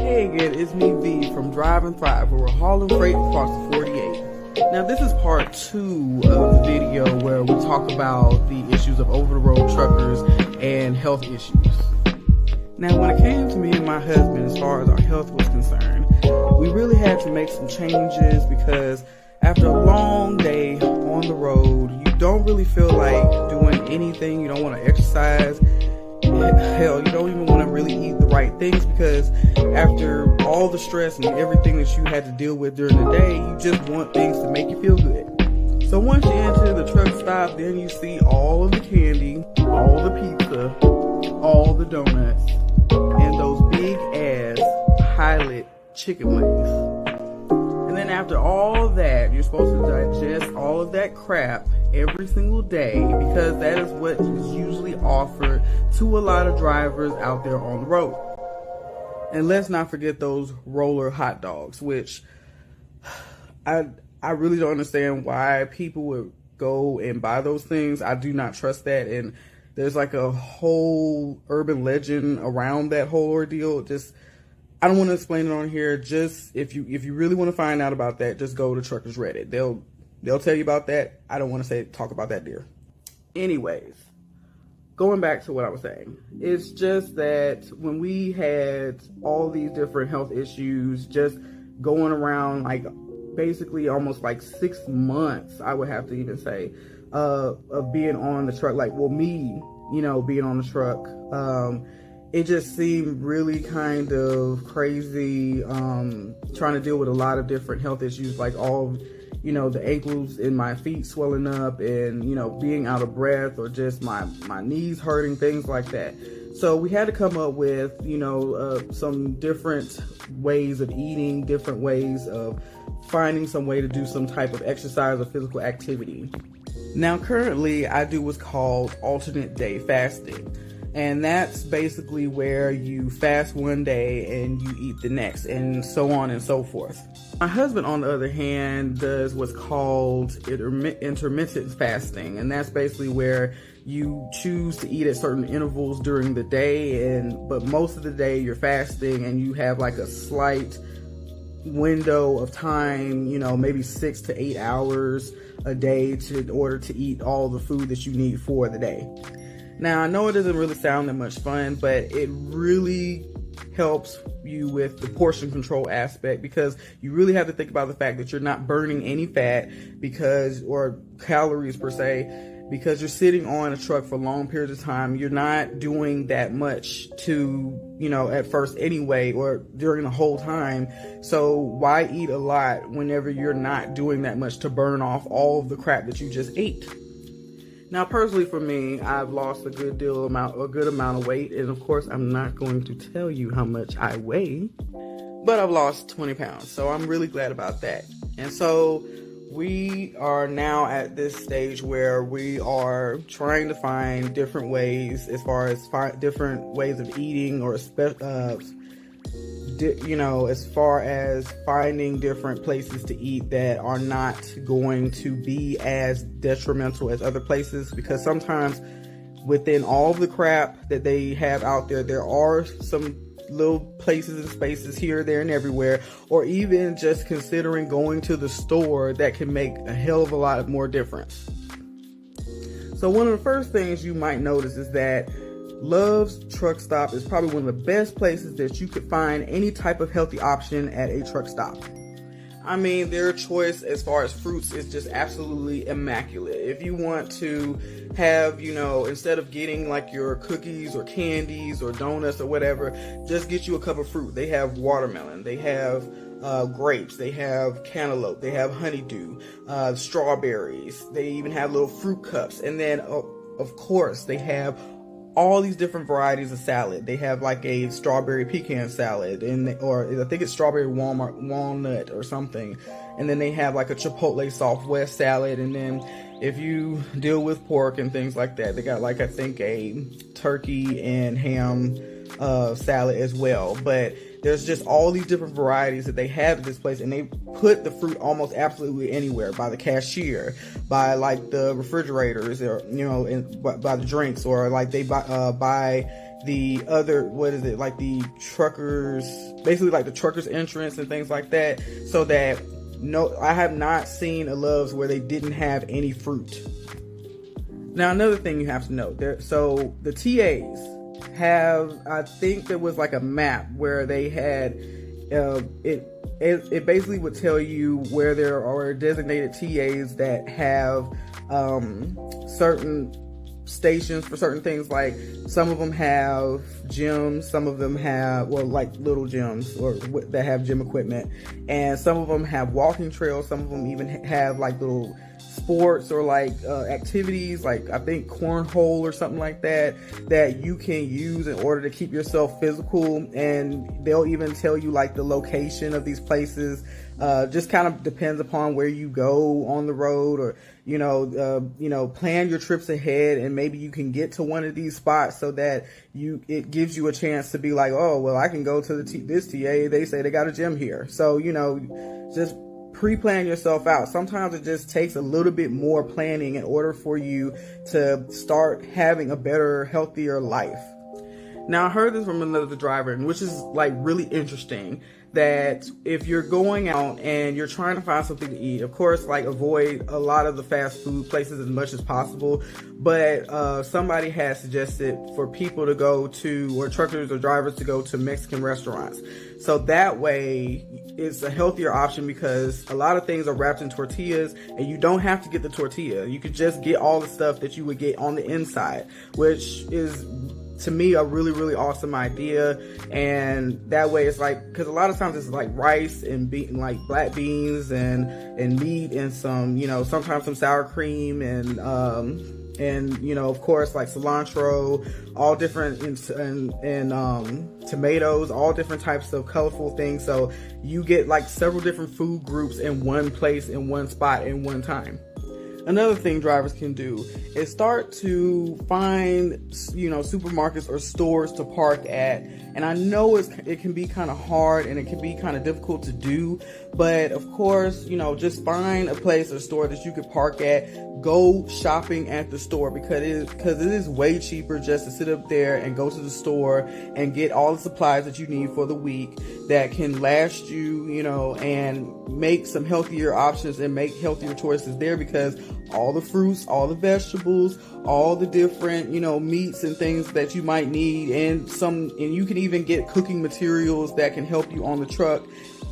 Hey again, it's me V from Drive and Thrive, where we're hauling freight across the 48. Now this is part 2 of the video where we talk about the issues of over-the-road truckers and health issues. Now when it came to me and my husband as far as our health was concerned, we really had to make some changes because after a long day on the road, you don't really feel like doing anything. You don't want to exercise. Hell, you don't even want to really eat the right things because after all the stress and everything that you had to deal with during the day, you just want things to make you feel good. So once you enter the truck stop, then you see all of the candy, all the pizza, all the donuts, and those big ass Pilot chicken wings. And then after all that, you're supposed to digest all of that crap every single day because that is what is usually offered to a lot of drivers out there on the road. And let's not forget those roller hot dogs, which I really don't understand why people would go and buy those things. I do not trust that, and there's like a whole urban legend around that whole ordeal. Just, I don't want to explain it on here. Just if you really want to find out about that, just go to Truckers Reddit. They'll tell you about that. I don't want to talk about that there. Anyways, going back to what I was saying, it's just that when we had all these different health issues, just going around like basically almost like 6 months, I would have to even say, of being on the truck. Like, well, me, being on the truck, it just seemed really kind of crazy, trying to deal with a lot of different health issues, like all, the ankles in my feet swelling up and, being out of breath or just my knees hurting, things like that. So we had to come up with, some different ways of eating, different ways of finding some way to do some type of exercise or physical activity. Now, currently, I do what's called alternate day fasting. And that's basically where you fast one day and you eat the next, and so on and so forth. My husband, on the other hand, does what's called intermittent fasting. And that's basically where you choose to eat at certain intervals during the day, but most of the day you're fasting and you have like a slight window of time, maybe 6 to 8 hours a day in order to eat all the food that you need for the day. Now, I know it doesn't really sound that much fun, but it really helps you with the portion control aspect because you really have to think about the fact that you're not burning any fat or calories per se, because you're sitting on a truck for long periods of time. You're not doing that much at first anyway, or during the whole time. So why eat a lot whenever you're not doing that much to burn off all of the crap that you just ate? Now, personally for me, I've lost a good amount of weight, and of course, I'm not going to tell you how much I weigh, but I've lost 20 pounds, so I'm really glad about that. And so we are now at this stage where we are trying to find different ways as far as different ways of eating, or as far as finding different places to eat that are not going to be as detrimental as other places, because sometimes within all the crap that they have out there, there are some little places and spaces here, there, and everywhere, or even just considering going to the store that can make a hell of a lot more difference. So one of the first things you might notice is that Love's Truck Stop is probably one of the best places that you could find any type of healthy option at a truck stop. I mean, their choice as far as fruits is just absolutely immaculate. If you want to have, instead of getting like your cookies or candies or donuts or whatever, just get you a cup of fruit. They have watermelon, they have grapes, they have cantaloupe, they have honeydew, strawberries, they even have little fruit cups. And then, of course, they have all these different varieties of salad. They have like a strawberry pecan salad, or I think it's strawberry walnut or something. And then they have like a chipotle Southwest salad. And then if you deal with pork and things like that, they got like, I think, a turkey and ham salad as well. But there's just all these different varieties that they have at this place, and they put the fruit almost absolutely anywhere, by the cashier, by like the refrigerators, or by the drinks, or like they buy the other, what is it, like the truckers, basically like the truckers entrance and things like that, so that no, I have not seen a Love's where they didn't have any fruit. Now, another thing you have to know, so the TAs have, I think there was like a map where they had, it basically would tell you where there are designated TAs that have certain stations for certain things. Like some of them have gyms, some of them have, well, like little gyms or that have gym equipment, and some of them have walking trails. Some of them even have like little sports or like activities, like I think cornhole or something like that, that you can use in order to keep yourself physical. And they'll even tell you like the location of these places. Just kind of depends upon where you go on the road, or plan your trips ahead, and maybe you can get to one of these spots so that it gives you a chance to be like, oh well, I can go to this TA, they say they got a gym here. So just pre-plan yourself out. Sometimes it just takes a little bit more planning in order for you to start having a better, healthier life. Now, I heard this from another driver, which is like really interesting, that if you're going out and you're trying to find something to eat, of course, like avoid a lot of the fast food places as much as possible. But somebody has suggested for people to go to, or truckers or drivers to go to Mexican restaurants. So that way it's a healthier option, because a lot of things are wrapped in tortillas, and you don't have to get the tortilla. You could just get all the stuff that you would get on the inside, which is, to me, a really, really awesome idea. And that way it's like, because a lot of times it's like rice and like black beans and meat and some, sometimes some sour cream and of course, like cilantro, all different, and tomatoes, all different types of colorful things. So you get like several different food groups in one place, in one spot, in one time. Another thing drivers can do is start to find, supermarkets or stores to park at. And I know it can be kind of hard and it can be kind of difficult to do, but of course, just find a place or store that you could park at. Go shopping at the store, because it is way cheaper just to sit up there and go to the store and get all the supplies that you need for the week that can last you, and make some healthier options and make healthier choices there, because all the fruits, all the vegetables, all the different, meats and things that you might need, and you can even get cooking materials that can help you on the truck,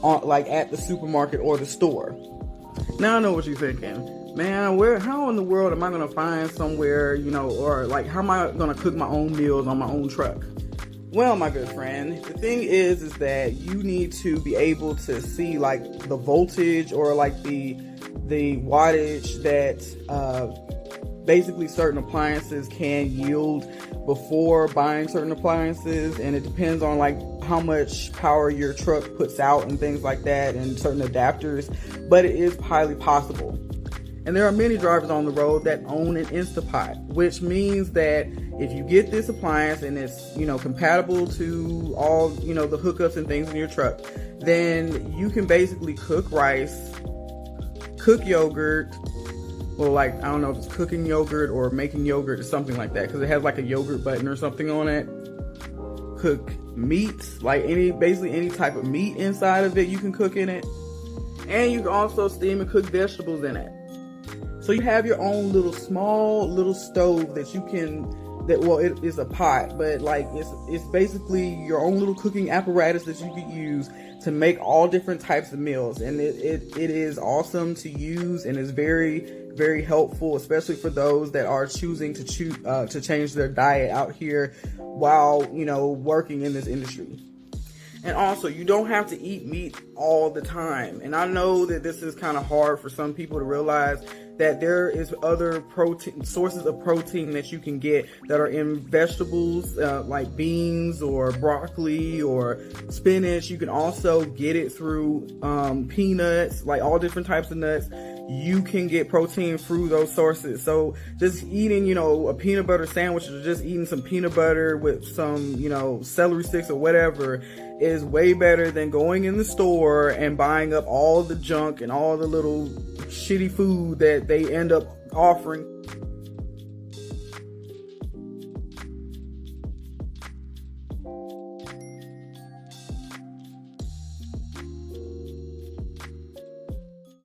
like at the supermarket or the store. Now I know what you're thinking. Man, how in the world am I going to find somewhere, or like, how am I going to cook my own meals on my own truck? Well, my good friend, the thing is that you need to be able to see like the voltage, or like the wattage that basically certain appliances can yield before buying certain appliances. And it depends on like how much power your truck puts out and things like that, and certain adapters, but it is highly possible. And there are many drivers on the road that own an Instapot, which means that if you get this appliance and it's, compatible to all, the hookups and things in your truck, then you can basically cook rice, cook yogurt, well, like, I don't know if it's cooking yogurt or making yogurt or something like that, because it has like a yogurt button or something on it. Cook meats, like basically any type of meat inside of it, you can cook in it. And you can also steam and cook vegetables in it. So you have your own small little stove that you can, it is a pot, but like it's basically your own little cooking apparatus that you can use to make all different types of meals. And it is awesome to use, and is very, very helpful, especially for those that are choosing to change their diet out here while, working in this industry. And also, you don't have to eat meat all the time. And I know that this is kind of hard for some people to realize, that there is other sources of protein that you can get that are in vegetables, like beans or broccoli or spinach. You can also get it through peanuts, like all different types of nuts. You can get protein through those sources. So just eating, a peanut butter sandwich, or just eating some peanut butter with some, celery sticks or whatever, is way better than going in the store and buying up all the junk and all the little shitty food that they end up offering.